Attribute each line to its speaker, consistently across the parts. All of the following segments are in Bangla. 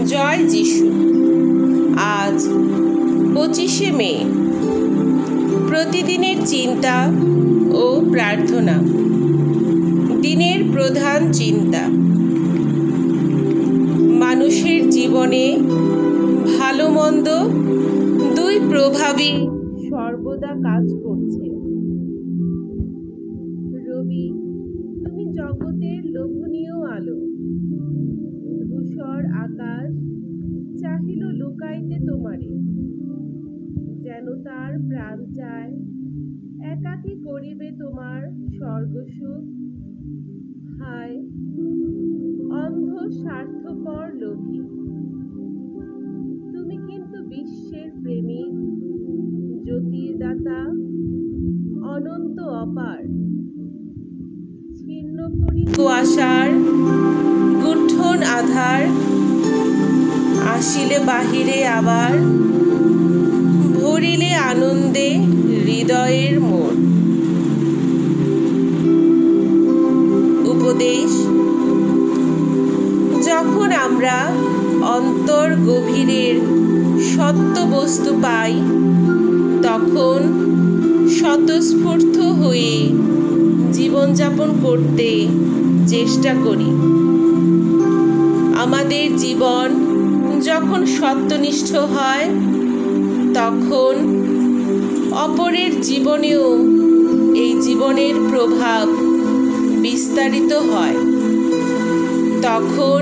Speaker 1: জয় যিশু। আজ 25শে মে, প্রতিদিনের চিন্তা ও প্রার্থনা। দিনের প্রধান চিন্তা: মানুষের জীবনে ভালো মন্দ দুই প্রভাবই সর্বদা কাজ করছে। রবি, তুমি জগতের লোভনীয় আলো। ধূসর আকাশ চাহিল লুকাইতে তোমারে, যেন তার প্রাণ চায় একাকী করিবে তোমার স্বর্গসুখ। হায় অন্ধ স্বার্থপর লোভী, তুমি কিন্তু বিশ্বের প্রেমিক, জ্যোতির্দাতা, অনন্ত অপার। ছিন্ন করি কুয়াশার গুণ্ঠন আধার, আসিলে বাহিরে আবার, ভরিলে আনন্দে হৃদয়ের মোর। উপদেশ: যখন আমরা অন্তর গভীরের সত্য বস্তু পাই, তখন স্বতঃস্ফূর্ত হয়ে জীবনযাপন করতে চেষ্টা করি। আমাদের জীবন যখন সত্যনিষ্ঠ হয়, তখন অপরের জীবনেও এই জীবনের প্রভাব বিস্তারিত হয়। তখন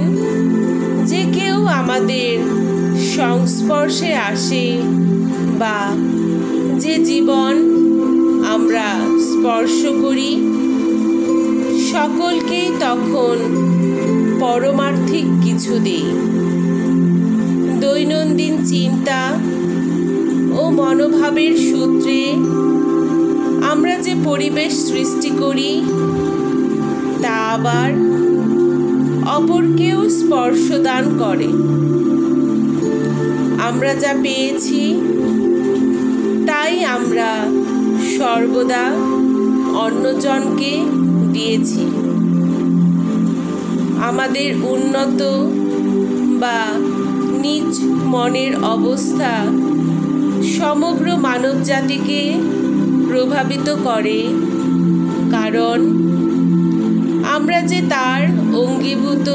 Speaker 1: যে কেউ আমাদের সংস্পর্শে আসে বা যে জীবন আমরা স্পর্শ করি, সকলকেই তখন পরমার্থিক কিছু দেই। দৈনন্দিন চিন্তা ও মনোভাবের সূত্রে আমরা যে পরিবেশ সৃষ্টি করি, তা আবার অপরকেও স্পর্শদান করে। আমরা যা পেয়েছি তাই আমরা সর্বদা অন্যজনকে দিয়েছি। আমাদের উন্নত বা নিজ মনের অবস্থা সমগ্র মানবজাতিকে প্রভাবিত করে, কারণ আমরা যে তার অঙ্গীভূত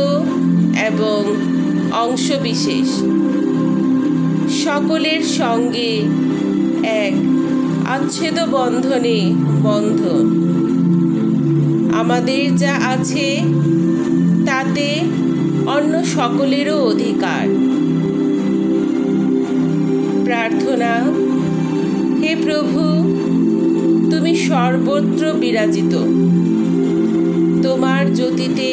Speaker 1: এবং অংশবিশেষ। সকলের সঙ্গে এক আচ্ছেদ বন্ধনে বন্ধ। আমাদের যা আছে তাতে অন্য সকলেরও অধিকার। প্রার্থনা: হে প্রভু, তুমি সর্বত্র বিরাজিত। তোমার জ্যোতিতে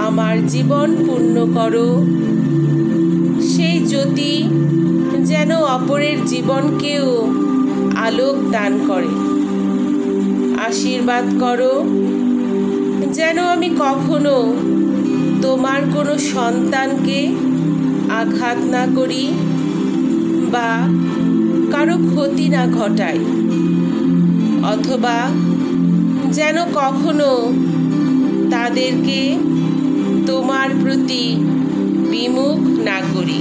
Speaker 1: আমার জীবন পূর্ণ করো। সেই জ্যোতি যেন অপরের জীবনকেও আলোক দান করে। আশীর্বাদ করো যেন আমি কখনো তোমার কোনো সন্তানকে আঘাত না করি বা কারো ক্ষতি না ঘটাই, অথবা যেন কখনো তাদেরকে তোমার প্রতি বিমুখ না করি।